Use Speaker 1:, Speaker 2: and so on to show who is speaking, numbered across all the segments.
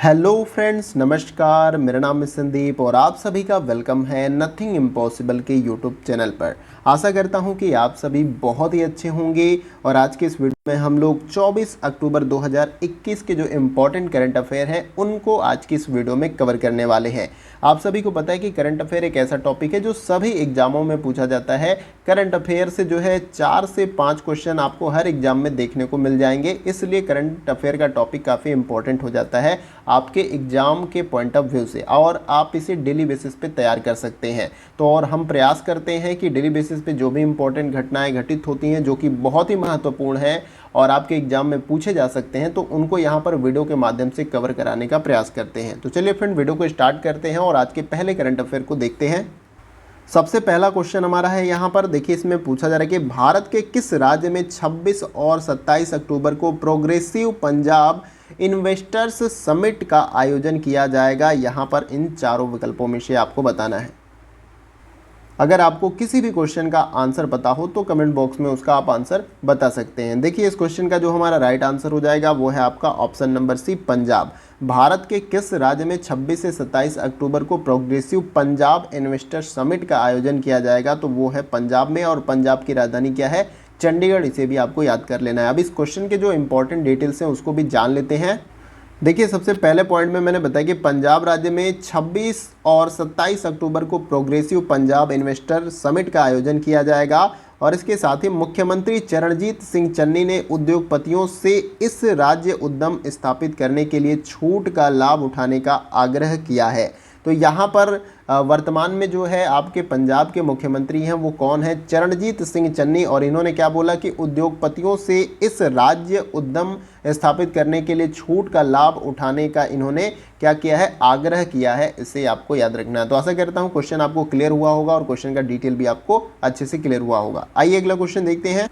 Speaker 1: Hello friends, नमस्कार। मेरा नाम है संदीप और आप सभी का वेलकम है नथिंग इम्पॉसिबल के यूट्यूब चैनल पर। आशा करता हूं कि आप सभी बहुत ही अच्छे होंगे। और आज के इस वीडियो में हम लोग 24 अक्टूबर 2021 के जो इम्पोर्टेंट करंट अफेयर हैं उनको आज की इस वीडियो में कवर करने वाले हैं। आप सभी को पता है कि करंट अफेयर एक ऐसा टॉपिक है जो सभी एग्जामों में पूछा जाता है। करंट अफेयर से जो है 4 से 5 क्वेश्चन आपको हर एग्जाम में देखने को मिल जाएंगे, इसलिए करंट अफेयर का टॉपिक काफ़ी इंपॉर्टेंट हो जाता है आपके एग्जाम के पॉइंट ऑफ व्यू से, और आप इसे डेली बेसिस पे तैयार कर सकते हैं। तो और हम प्रयास करते हैं कि डेली बेसिस पे जो भी इंपॉर्टेंट घटनाएं घटित होती हैं जो कि बहुत ही महत्वपूर्ण है और आपके एग्जाम में पूछे जा सकते हैं, तो उनको यहाँ पर वीडियो के माध्यम से कवर कराने का प्रयास करते हैं। तो चलिए फ्रेंड, वीडियो को स्टार्ट करते हैं और आज के पहले करंट अफेयर को देखते हैं। सबसे पहला क्वेश्चन हमारा है यहाँ पर, देखिए इसमें पूछा जा रहा है कि भारत के किस राज्य में 26 और 27 अक्टूबर को प्रोग्रेसिव पंजाब इन्वेस्टर्स समिट का आयोजन किया जाएगा। यहाँ पर इन चारों विकल्पों में से आपको बताना है। अगर आपको किसी भी क्वेश्चन का आंसर पता हो तो कमेंट बॉक्स में उसका आप आंसर बता सकते हैं। देखिए इस क्वेश्चन का जो हमारा राइट आंसर हो जाएगा वो है आपका option number C, Punjab. Bharat के किस राज्य में 26 से 27 अक्टूबर को प्रोग्रेसिव पंजाब इन्वेस्टर समिट का आयोजन किया जाएगा? तो वो है पंजाब में, और पंजाब की राजधानी क्या है? चंडीगढ़। इसे भी आपको याद कर लेना है। अब इस क्वेश्चन के जो इंपॉर्टेंट डिटेल्स हैं उसको भी जान लेते हैं। देखिए सबसे पहले पॉइंट में मैंने बताया कि पंजाब राज्य में 26 और 27 अक्टूबर को प्रोग्रेसिव पंजाब इन्वेस्टर समिट का आयोजन किया जाएगा, और इसके साथ ही मुख्यमंत्री चरणजीत सिंह चन्नी ने उद्योगपतियों से इस राज्य उद्यम स्थापित करने के लिए छूट का लाभ उठाने का आग्रह किया है। तो यहाँ पर वर्तमान में जो है आपके पंजाब के मुख्यमंत्री हैं वो कौन है? चरणजीत सिंह चन्नी। और इन्होंने क्या बोला कि उद्योगपतियों से इस राज्य उद्यम स्थापित करने के लिए छूट का लाभ उठाने का इन्होंने क्या किया है? आग्रह किया है। इसे आपको याद रखना है। तो आशा करता हूँ क्वेश्चन आपको क्लियर हुआ होगा और क्वेश्चन का डिटेल भी आपको अच्छे से क्लियर हुआ होगा। आइए अगला क्वेश्चन देखते हैं।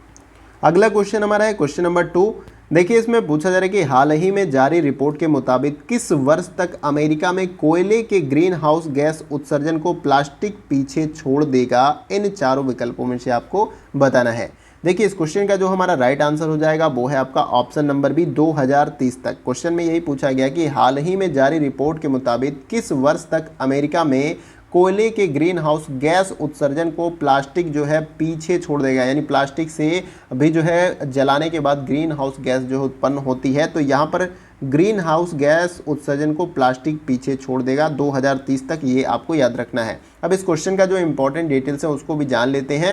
Speaker 1: अगला क्वेश्चन हमारा है क्वेश्चन नंबर 2। देखिए इसमें पूछा जा रहा है कि हाल ही में जारी रिपोर्ट के मुताबिक किस वर्ष तक अमेरिका में कोयले के ग्रीन हाउस गैस उत्सर्जन को प्लास्टिक पीछे छोड़ देगा? इन चारों विकल्पों में से आपको बताना है। देखिए इस क्वेश्चन का जो हमारा राइट आंसर हो जाएगा वो है आपका ऑप्शन नंबर बी, 2030 तक। क्वेश्चन में यही पूछा गया कि हाल ही में जारी रिपोर्ट के मुताबिक किस वर्ष तक अमेरिका में कोयले के ग्रीन हाउस गैस उत्सर्जन को प्लास्टिक जो है पीछे छोड़ देगा, यानी प्लास्टिक से भी जो है जलाने के बाद ग्रीन हाउस गैस जो उत्पन्न होती है, तो यहाँ पर ग्रीन हाउस गैस उत्सर्जन को प्लास्टिक पीछे छोड़ देगा 2030 तक। ये आपको याद रखना है। अब इस क्वेश्चन का जो इंपॉर्टेंट डिटेल्स है उसको भी जान लेते हैं।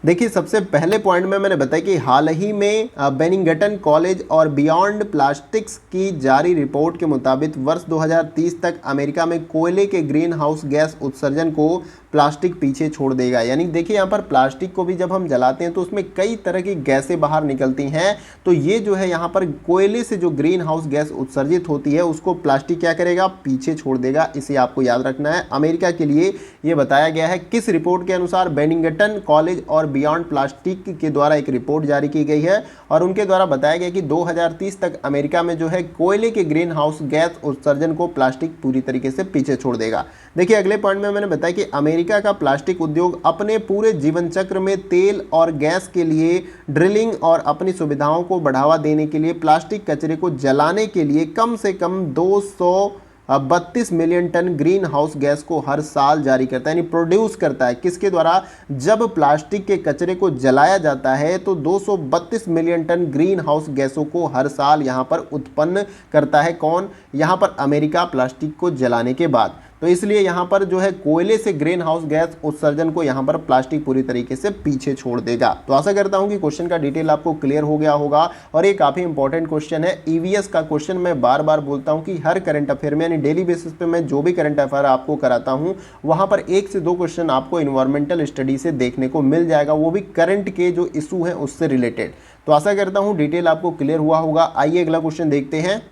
Speaker 1: देखिए सबसे पहले पॉइंट में मैंने बताया कि हाल ही में बेनिंगटन कॉलेज और बियॉन्ड प्लास्टिक्स की जारी रिपोर्ट के मुताबिक वर्ष 2030 तक अमेरिका में कोयले के ग्रीन हाउस गैस उत्सर्जन को प्लास्टिक पीछे छोड़ देगा। यानी देखिए यहाँ पर प्लास्टिक को भी जब हम जलाते हैं तो उसमें कई तरह की गैसें बाहर निकलती हैं, तो ये जो है यहाँ पर कोयले से जो ग्रीन हाउस गैस उत्सर्जित होती है उसको प्लास्टिक क्या करेगा? पीछे छोड़ देगा। इसे आपको याद रखना है। अमेरिका के लिए ये बताया गया है। किस रिपोर्ट के अनुसार? बेनिंगटन कॉलेज और बियॉन्ड प्लास्टिक के द्वारा एक रिपोर्ट जारी की गई है और उनके द्वारा बताया गया कि 2030 तक अमेरिका में जो है कोयले के ग्रीन हाउस गैस उत्सर्जन को प्लास्टिक पूरी तरीके से पीछे छोड़ देगा। देखिए अगले पॉइंट में मैंने बताया कि अमेरिका का प्लास्टिक उद्योग अपने पूरे जीवन चक्र में तेल और गैस के लिए ड्रिलिंग और अपनी सुविधाओं को बढ़ावा देने के लिए प्लास्टिक कचरे को जलाने के लिए कम से कम 232 million ton greenhouse gas को हर साल जारी करता है, यानी प्रोड्यूस करता है। किसके द्वारा? जब प्लास्टिक के कचरे को जलाया जाता है तो 232 मिलियन टन ग्रीन हाउस गैसों को हर साल यहाँ पर उत्पन्न करता है। कौन? यहाँ पर अमेरिका, प्लास्टिक को जलाने के बाद। तो इसलिए यहाँ पर जो है कोयले से ग्रीन हाउस गैस उत्सर्जन को यहाँ पर प्लास्टिक पूरी तरीके से पीछे छोड़ देगा। तो आशा करता हूँ कि क्वेश्चन का डिटेल आपको क्लियर हो गया होगा और ये काफ़ी इंपॉर्टेंट क्वेश्चन है। ईवीएस का क्वेश्चन मैं बार बार बोलता हूँ कि हर करंट अफेयर में, यानी डेली बेसिस पे मैं जो भी करंट अफेयर आपको कराता हूँ वहाँ पर 1 से 2 क्वेश्चन आपको इन्वायरमेंटल स्टडी से देखने को मिल जाएगा, वो भी करंट के जो इशू हैं उससे रिलेटेड। तो आशा करता हूँ डिटेल आपको क्लियर हुआ होगा। आइए अगला क्वेश्चन देखते हैं।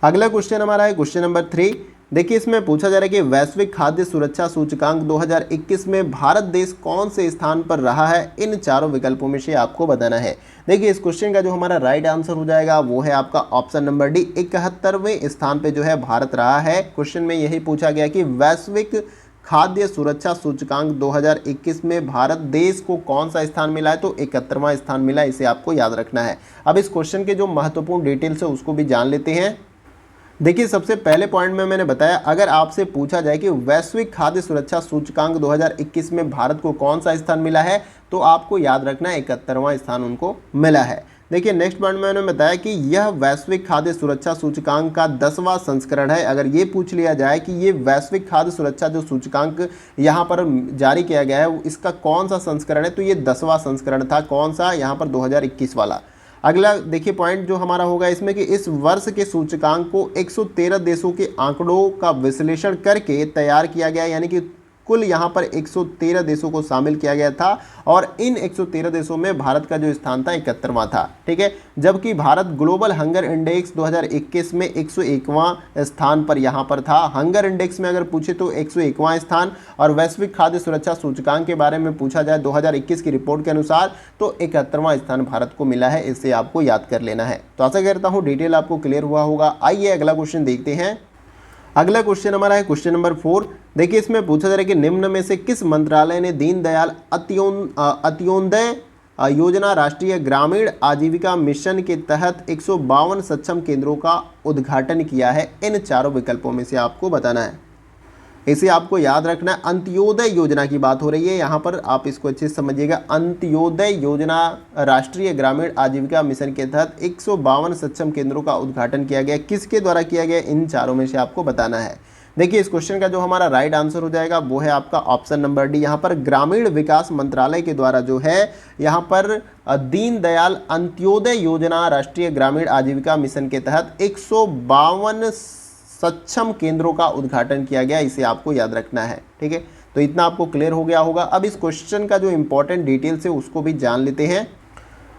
Speaker 1: अगला क्वेश्चन हमारा है क्वेश्चन नंबर 3। देखिए इसमें पूछा जा रहा है कि वैश्विक खाद्य सुरक्षा सूचकांक 2021 में भारत देश कौन से स्थान पर रहा है? इन चारों विकल्पों में से आपको बताना है। देखिए इस क्वेश्चन का जो हमारा राइट आंसर हो जाएगा वो है आपका ऑप्शन नंबर डी, 71वें स्थान पे जो है भारत रहा है। क्वेश्चन में यही पूछा गया कि वैश्विक खाद्य सुरक्षा सूचकांक 2021 में भारत देश को कौन सा स्थान मिला है? तो 71वां स्थान मिला। इसे आपको याद रखना है। अब इस क्वेश्चन के जो महत्वपूर्ण डिटेल्स है उसको भी जान लेते हैं। देखिए सबसे पहले पॉइंट में मैंने बताया, अगर आपसे पूछा जाए कि वैश्विक खाद्य सुरक्षा सूचकांक 2021 में भारत को कौन सा स्थान मिला है, तो आपको याद रखना 71वां स्थान उनको मिला है। देखिए नेक्स्ट पॉइंट में मैंने बताया कि यह वैश्विक खाद्य सुरक्षा सूचकांक का 10वां संस्करण है। अगर ये पूछ लिया जाए कि ये वैश्विक खाद्य सुरक्षा जो सूचकांक यहाँ पर जारी किया गया है इसका कौन सा संस्करण है, तो ये 10वां संस्करण था। कौन सा? यहाँ पर 2021 वाला। अगला देखिए पॉइंट जो हमारा होगा इसमें कि इस वर्ष के सूचकांक को 113 देशों के आंकड़ों का विश्लेषण करके तैयार किया गया, यानी कि कुल यहाँ पर 113 देशों को शामिल किया गया था और इन 113 देशों में भारत का जो स्थान था 71वां था। ठीक है, जबकि भारत ग्लोबल हंगर इंडेक्स 2021 में 101वां स्थान पर यहाँ पर था। हंगर इंडेक्स में अगर पूछे तो 101वां स्थान, और वैश्विक खाद्य सुरक्षा सूचकांक के बारे में पूछा जाए 2021 की रिपोर्ट के अनुसार तो 71वां स्थान भारत को मिला है। इसे आपको याद कर लेना है। तो आशा करता हूँ डिटेल आपको क्लियर हुआ होगा। आइए अगला क्वेश्चन देखते हैं। अगला क्वेश्चन हमारा है क्वेश्चन नंबर 4। देखिए इसमें पूछा जा रहा है कि निम्न में से किस मंत्रालय ने दीनदयाल अंत्योदय योजना राष्ट्रीय ग्रामीण आजीविका मिशन के तहत 152 सक्षम केंद्रों का उद्घाटन किया है। इन चारों विकल्पों में से आपको बताना है। इसे आपको याद रखना है। अंत्योदय योजना की बात हो रही है यहाँ पर, आप इसको अच्छे से समझिएगा। अंत्योदय योजना राष्ट्रीय ग्रामीण आजीविका मिशन के तहत 152 सक्षम केंद्रों का उद्घाटन किया गया। किसके द्वारा किया गया? इन चारों में से आपको बताना है। देखिए इस क्वेश्चन का जो हमारा राइट आंसर हो जाएगा वो है आपका ऑप्शन नंबर डी। यहाँ पर ग्रामीण विकास मंत्रालय के द्वारा जो है यहाँ पर दीनदयाल अंत्योदय योजना राष्ट्रीय ग्रामीण आजीविका मिशन के तहत 152 सक्षम केंद्रों का उद्घाटन किया गया। इसे आपको याद रखना है। ठीक है, तो इतना आपको क्लियर हो गया होगा। अब इस क्वेश्चन का जो इंपॉर्टेंट डिटेल्स है उसको भी जान लेते हैं।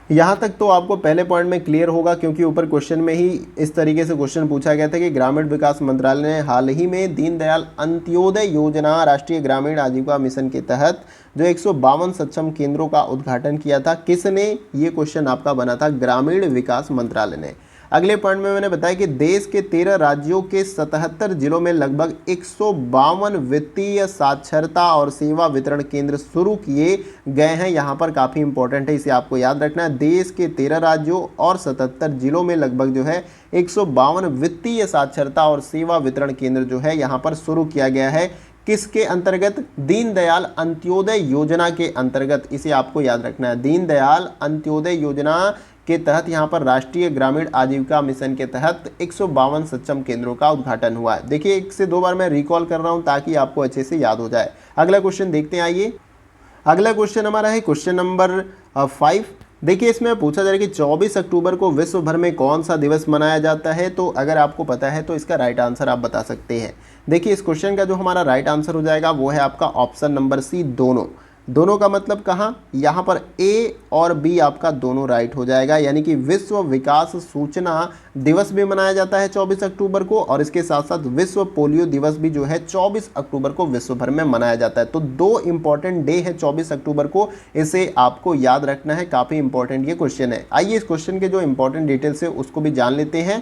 Speaker 1: यहाँ तक तो आपको पहले पॉइंट में क्लियर होगा, क्योंकि ऊपर क्वेश्चन में ही इस तरीके से क्वेश्चन पूछा गया था कि ग्रामीण विकास मंत्रालय ने हाल ही में दीनदयाल अंत्योदय योजना राष्ट्रीय ग्रामीण आजीविका मिशन के तहत जो 152 सक्षम केंद्रों का उद्घाटन किया था। किसने? ये क्वेश्चन आपका बना था ग्रामीण विकास मंत्रालय ने। अगले पॉइंट में मैंने बताया कि देश के 13 राज्यों के 77 जिलों में लगभग 152 वित्तीय साक्षरता और सेवा वितरण केंद्र शुरू किए गए हैं। यहाँ पर काफ़ी इंपॉर्टेंट है, इसे आपको याद रखना है। देश के 13 राज्यों और 77 जिलों में लगभग जो है 152 वित्तीय साक्षरता और सेवा वितरण केंद्र जो है यहाँ पर शुरू किया गया है। किसके अंतर्गत? दीनदयाल अंत्योदय योजना के अंतर्गत। इसे आपको याद रखना है। दीनदयाल अंत्योदय योजना के तहत यहाँ पर राष्ट्रीय ग्रामीण आजीविका मिशन के तहत 152 सक्षम केंद्रों का उद्घाटन हुआ है। देखिए 1 से 2 बार मैं रिकॉल कर रहा हूँ ताकि आपको अच्छे से याद हो जाए। अगला क्वेश्चन देखते हैं। आइए अगला क्वेश्चन हमारा है क्वेश्चन नंबर 5। देखिए इसमें पूछा जा रहा है कि 24 अक्टूबर को विश्व भर में कौन सा दिवस मनाया जाता है। तो अगर आपको पता है तो इसका राइट आंसर आप बता सकते हैं। देखिए इस क्वेश्चन का जो हमारा राइट आंसर हो जाएगा वो है आपका ऑप्शन नंबर सी, दोनों। दोनों का मतलब कहाँ? यहाँ पर ए और बी आपका दोनों राइट हो जाएगा। यानी कि विश्व विकास सूचना दिवस भी मनाया जाता है 24 अक्टूबर को, और इसके साथ साथ विश्व पोलियो दिवस भी जो है 24 अक्टूबर को विश्व भर में मनाया जाता है। तो 2 इंपॉर्टेंट डे है 24 अक्टूबर को, इसे आपको याद रखना है। काफ़ी इंपॉर्टेंट ये क्वेश्चन है। आइए इस क्वेश्चन के जो इंपॉर्टेंट डिटेल्स है उसको भी जान लेते हैं।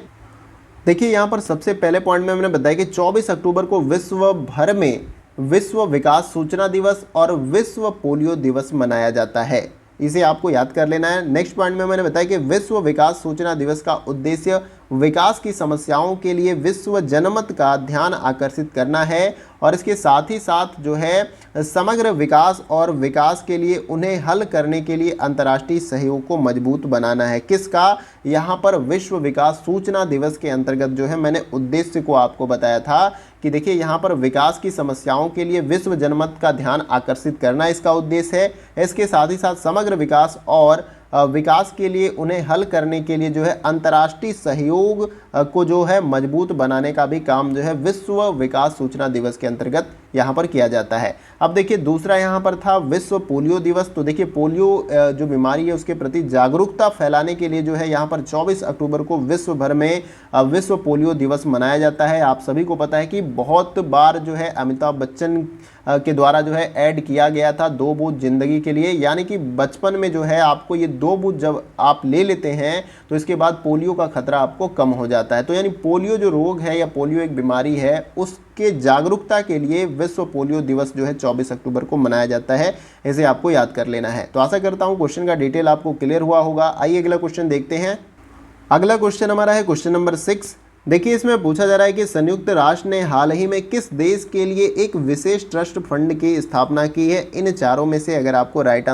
Speaker 1: देखिए यहाँ पर सबसे पहले पॉइंट में मैंने बताया कि 24 अक्टूबर को विश्व भर में विश्व विकास सूचना दिवस और विश्व पोलियो दिवस मनाया जाता है। इसे आपको याद कर लेना है। नेक्स्ट पॉइंट में मैंने बताया कि विश्व विकास सूचना दिवस का उद्देश्य विकास की समस्याओं के लिए विश्व जनमत का ध्यान आकर्षित करना है, और इसके साथ ही साथ जो है समग्र विकास और विकास के लिए उन्हें हल करने के लिए अंतर्राष्ट्रीय सहयोग को मजबूत बनाना है। किसका? यहाँ पर विश्व विकास सूचना दिवस के अंतर्गत जो है मैंने उद्देश्य को आपको बताया था कि देखिए यहाँ पर विकास की समस्याओं के लिए विश्व जनमत का ध्यान आकर्षित करना इसका उद्देश्य है। इसके साथ ही साथ समग्र विकास और विकास के लिए उन्हें हल करने के लिए जो है अंतर्राष्ट्रीय सहयोग को जो है मजबूत बनाने का भी काम जो है विश्व विकास सूचना दिवस के अंतर्गत यहाँ पर किया जाता है। अब देखिए दूसरा यहाँ पर था विश्व पोलियो दिवस। तो देखिए पोलियो जो बीमारी है उसके प्रति जागरूकता फैलाने के लिए जो है यहाँ पर 24 अक्टूबर को विश्व भर में विश्व पोलियो दिवस मनाया जाता है। आप सभी को पता है कि बहुत बार जो है अमिताभ बच्चन के द्वारा जो है ऐड किया गया था 2 बूंद जिंदगी के लिए, यानी कि बचपन में जो है आपको ये 2 बूंद जब आप ले लेते हैं तो इसके बाद पोलियो का खतरा आपको कम हो जाता है। तो यानी पोलियो जो रोग है या पोलियो एक बीमारी है उसके जागरूकता के लिए विश्व पोलियो दिवस जो है 24 अक्टूबर को मनाया जाता है। इसे आपको याद कर लेना है। तो आशा करता हूँ क्वेश्चन का डिटेल आपको क्लियर हुआ होगा। आइए अगला क्वेश्चन देखते हैं। अगला क्वेश्चन हमारा है क्वेश्चन नंबर 6। देखिए इसमें पूछा जा रहा है कि संयुक्त राष्ट्र ने हाल ही में किस देश के लिए एक विशेष ट्रस्ट फंड की स्थापना की है। इन चारों में से अगर आपको राइट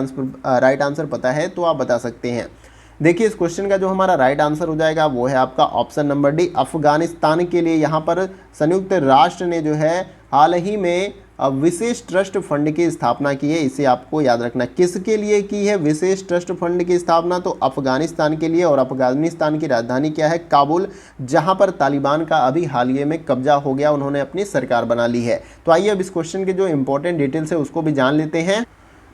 Speaker 1: आंसर पता है तो आप बता सकते हैं। देखिए इस क्वेश्चन का जो हमारा राइट आंसर हो जाएगा वो है आपका ऑप्शन नंबर डी, अफगानिस्तान के लिए यहाँ पर संयुक्त राष्ट्र ने जो है हाल ही में विशेष ट्रस्ट फंड की स्थापना की है। इसे आपको याद रखना, किसके लिए की है विशेष ट्रस्ट फंड की स्थापना, तो अफगानिस्तान के लिए। और अफगानिस्तान की राजधानी क्या है, काबुल, जहां पर तालिबान का अभी हाल ही में कब्जा हो गया, उन्होंने अपनी सरकार बना ली है। तो आइए अब इस क्वेश्चन के जो इंपॉर्टेंट डिटेल्स है उसको भी जान लेते हैं।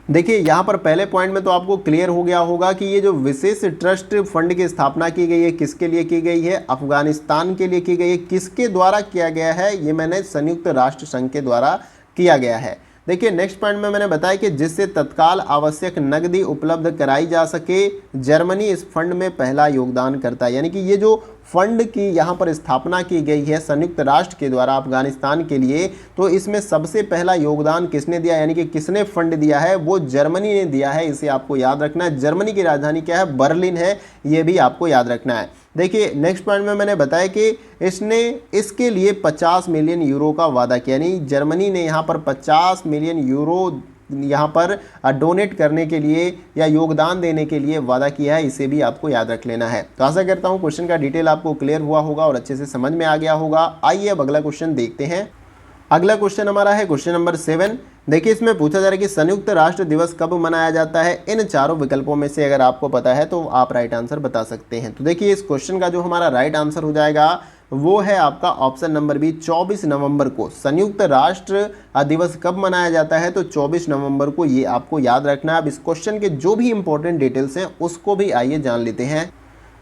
Speaker 1: देखिए यहाँ पर पहले पॉइंट में तो आपको क्लियर हो गया होगा कि ये जो विशेष ट्रस्ट फंड की स्थापना की गई है किसके लिए की गई है, अफगानिस्तान के लिए की गई है। किसके द्वारा किया गया है, ये मैंने संयुक्त राष्ट्र संघ के द्वारा किया गया है। देखिए नेक्स्ट पॉइंट में मैंने बताया कि जिससे तत्काल आवश्यक नकदी उपलब्ध कराई जा सके, जर्मनी इस फंड में पहला योगदान करता है। यानी कि ये जो फंड की यहाँ पर स्थापना की गई है संयुक्त राष्ट्र के द्वारा अफगानिस्तान के लिए, तो इसमें सबसे पहला योगदान किसने दिया, यानी कि किसने फंड दिया है, वो जर्मनी ने दिया है। इसे आपको याद रखना है। जर्मनी की राजधानी क्या है, बर्लिन है, ये भी आपको याद रखना है। देखिए नेक्स्ट पॉइंट में मैंने बताया कि इसने इसके लिए 50 मिलियन यूरो का वादा किया, यानी जर्मनी ने यहाँ पर 50 मिलियन यूरो यहाँ पर डोनेट करने के लिए या योगदान देने के लिए वादा किया है। इसे भी आपको याद रख लेना है। तो आशा करता हूँ क्वेश्चन का डिटेल आपको क्लियर हुआ होगा और अच्छे से समझ में आ गया होगा। आइए अब अगला क्वेश्चन देखते हैं। अगला क्वेश्चन हमारा है क्वेश्चन नंबर 7। देखिए इसमें पूछा जा रहा है कि संयुक्त राष्ट्र दिवस कब मनाया जाता है। इन चारों विकल्पों में से अगर आपको पता है तो आप राइट आंसर बता सकते हैं। तो देखिए इस क्वेश्चन का जो हमारा राइट आंसर हो जाएगा वो है आपका ऑप्शन नंबर बी, 24 नवंबर को संयुक्त राष्ट्र दिवस कब मनाया जाता है, तो 24 नवंबर को, ये आपको याद रखना है। अब इस क्वेश्चन के जो भी इंपॉर्टेंट डिटेल्स हैं उसको भी आइए जान लेते हैं।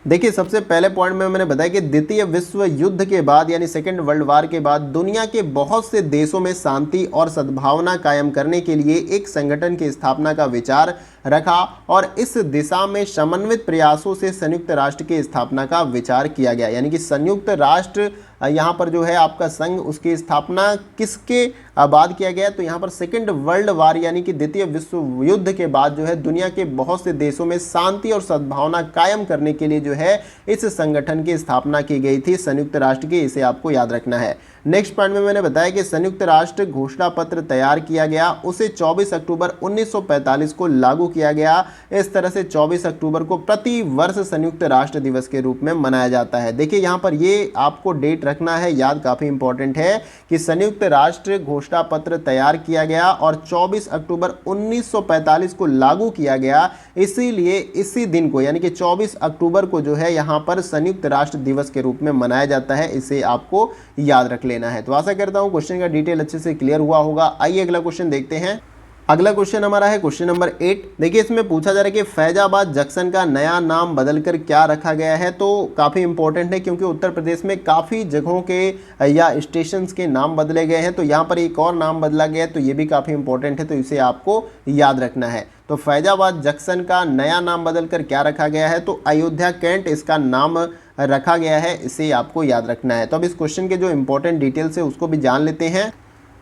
Speaker 1: देखिए सबसे पहले पॉइंट में मैंने बताया कि द्वितीय विश्व युद्ध के बाद यानी सेकेंड वर्ल्ड वार के बाद दुनिया के बहुत से देशों में शांति और सद्भावना कायम करने के लिए एक संगठन की स्थापना का विचार रखा और इस दिशा में समन्वित प्रयासों से संयुक्त राष्ट्र की स्थापना का विचार किया गया। यानी कि संयुक्त राष्ट्र यहाँ पर जो है आपका संघ, उसकी स्थापना किसके बाद किया गया, तो यहाँ पर सेकेंड वर्ल्ड वार यानी कि द्वितीय विश्व युद्ध के बाद जो है दुनिया के बहुत से देशों में शांति और सद्भावना कायम करने के लिए जो है इस संगठन की स्थापना की गई थी संयुक्त राष्ट्र की। इसे आपको याद रखना है। नेक्स्ट पॉइंट में मैंने बताया कि संयुक्त राष्ट्र घोषणा पत्र तैयार किया गया, उसे 24 अक्टूबर 1945 को लागू किया गया। इस तरह से 24 अक्टूबर को प्रति वर्ष संयुक्त राष्ट्र दिवस के रूप में मनाया जाता है। देखिए यहाँ पर ये आपको डेट रखना है याद, काफ़ी इंपॉर्टेंट है कि संयुक्त राष्ट्र घोषणा पत्र तैयार किया गया और 24 अक्टूबर 1945 को लागू किया गया। इसीलिए इसी दिन को यानी कि 24 अक्टूबर को जो है यहाँ पर संयुक्त राष्ट्र दिवस के रूप में मनाया जाता है। इसे आपको याद रख लेना है। तो आशा करता हूं क्वेश्चन का डिटेल अच्छे से क्लियर हुआ होगा। आइए अगला क्वेश्चन देखते हैं। अगला क्वेश्चन हमारा है क्वेश्चन नंबर 8। देखिए इसमें पूछा जा रहा है कि फैजाबाद जंक्शन का नया नाम बदलकर क्या रखा गया है। तो काफ़ी इंपॉर्टेंट है क्योंकि उत्तर प्रदेश में काफ़ी जगहों के या स्टेशंस के नाम बदले गए हैं। तो यहाँ पर एक और नाम बदला गया है, तो ये भी काफ़ी इंपॉर्टेंट है, तो इसे आपको याद रखना है। तो फैजाबाद जंक्शन का नया नाम बदलकर क्या रखा गया है, तो अयोध्या कैंट इसका नाम रखा गया है। इसे आपको याद रखना है। तो अब इस क्वेश्चन के जो इंपॉर्टेंट डिटेल्स है उसको भी जान लेते हैं।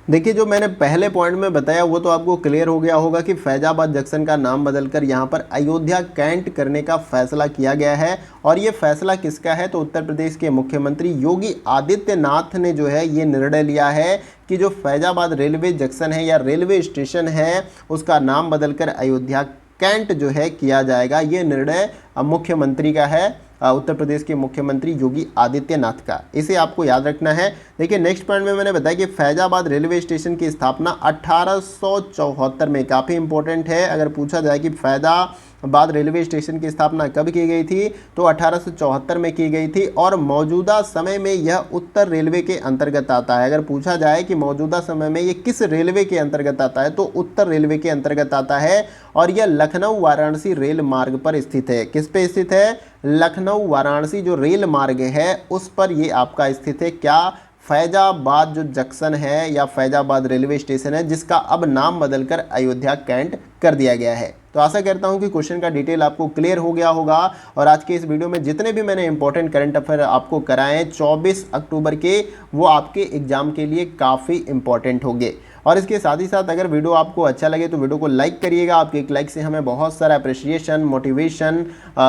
Speaker 1: देखिए जो मैंने पहले पॉइंट में बताया वो तो आपको क्लियर हो गया होगा कि फैजाबाद जंक्शन का नाम बदलकर यहाँ पर अयोध्या कैंट करने का फैसला किया गया है। और ये फैसला किसका है, तो उत्तर प्रदेश के मुख्यमंत्री योगी आदित्यनाथ ने जो है ये निर्णय लिया है कि जो फैजाबाद रेलवे जंक्शन है या रेलवे स्टेशन है उसका नाम बदलकर अयोध्या कैंट जो है किया जाएगा। ये निर्णय मुख्यमंत्री का है, उत्तर प्रदेश के मुख्यमंत्री योगी आदित्यनाथ का। इसे आपको याद रखना है। देखिए नेक्स्ट पॉइंट में मैंने बताया कि फैजाबाद रेलवे स्टेशन की स्थापना 1874 में, काफ़ी इंपॉर्टेंट है। अगर पूछा जाए कि फैजाबाद रेलवे स्टेशन की स्थापना कब की गई थी, तो 1874 में की गई थी और मौजूदा समय में यह उत्तर रेलवे के अंतर्गत आता है। अगर पूछा जाए कि मौजूदा समय में ये किस रेलवे के अंतर्गत आता है, तो उत्तर रेलवे के अंतर्गत आता है और यह लखनऊ वाराणसी रेल मार्ग पर स्थित है। किस पे स्थित है, लखनऊ वाराणसी जो रेल मार्ग है उस पर ये आपका स्थित है। क्या, फैजाबाद जो जंक्शन है या फैजाबाद रेलवे स्टेशन है जिसका अब नाम बदलकर अयोध्या कैंट कर दिया गया है। तो आशा करता हूं कि क्वेश्चन का डिटेल आपको क्लियर हो गया होगा और आज के इस वीडियो में जितने भी मैंने इंपॉर्टेंट करंट अफेयर आपको कराए 24 अक्टूबर के, वो आपके एग्जाम के लिए काफ़ी इंपॉर्टेंट होंगे। और इसके साथ ही साथ अगर वीडियो आपको अच्छा लगे तो वीडियो को लाइक करिएगा। आपके एक लाइक से हमें बहुत सारा अप्रिशिएशन, मोटिवेशन,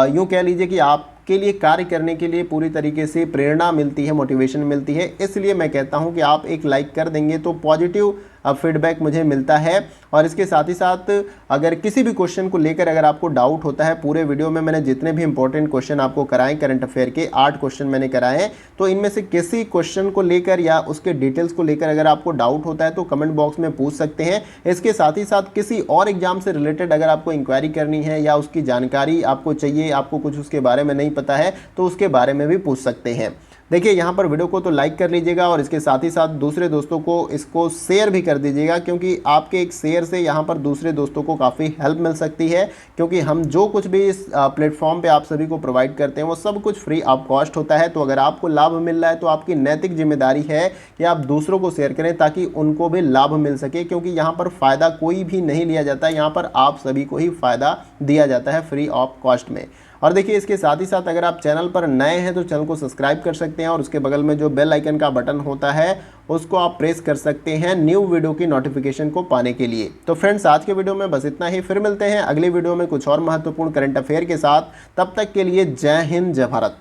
Speaker 1: यूँ कह लीजिए कि आप आपके लिए कार्य करने के लिए पूरी तरीके से प्रेरणा मिलती है, मोटिवेशन मिलती है। इसलिए मैं कहता हूं कि आप एक लाइक कर देंगे तो पॉजिटिव फीडबैक मुझे मिलता है। और इसके साथ ही साथ अगर किसी भी क्वेश्चन को लेकर अगर आपको डाउट होता है, पूरे वीडियो में मैंने जितने भी इंपॉर्टेंट क्वेश्चन आपको कराए करंट अफेयर के 8 क्वेश्चन मैंने कराए हैं, तो इनमें से किसी क्वेश्चन को लेकर या उसके डिटेल्स को लेकर अगर आपको डाउट होता है तो कमेंट बॉक्स में पूछ सकते हैं। इसके साथ ही साथ किसी और एग्जाम से रिलेटेड अगर आपको इंक्वायरी करनी है या उसकी जानकारी आपको चाहिए, आपको कुछ उसके बारे में नहीं पता है, तो उसके बारे में भी पूछ सकते हैं। देखिए यहाँ पर वीडियो को तो लाइक कर लीजिएगा और इसके साथ ही साथ दूसरे दोस्तों को इसको शेयर भी कर दीजिएगा, क्योंकि आपके एक शेयर से यहाँ पर दूसरे दोस्तों को काफ़ी हेल्प मिल सकती है। क्योंकि हम जो कुछ भी इस प्लेटफॉर्म पे आप सभी को प्रोवाइड करते हैं वो सब कुछ फ्री ऑफ कॉस्ट होता है। तो अगर आपको लाभ मिल रहा है तो आपकी नैतिक जिम्मेदारी है कि आप दूसरों को शेयर करें ताकि उनको भी लाभ मिल सके, क्योंकि यहाँ पर फ़ायदा कोई भी नहीं लिया जाता है, यहाँ पर आप सभी को ही फ़ायदा दिया जाता है फ्री ऑफ कॉस्ट में। और देखिए इसके साथ ही साथ अगर आप चैनल पर नए हैं तो चैनल को सब्सक्राइब कर सकते हैं और उसके बगल में जो बेल आइकन का बटन होता है उसको आप प्रेस कर सकते हैं न्यू वीडियो की नोटिफिकेशन को पाने के लिए। तो फ्रेंड्स आज के वीडियो में बस इतना ही, फिर मिलते हैं अगले वीडियो में कुछ और महत्वपूर्ण करंट अफेयर के साथ। तब तक के लिए जय हिंद, जय भारत।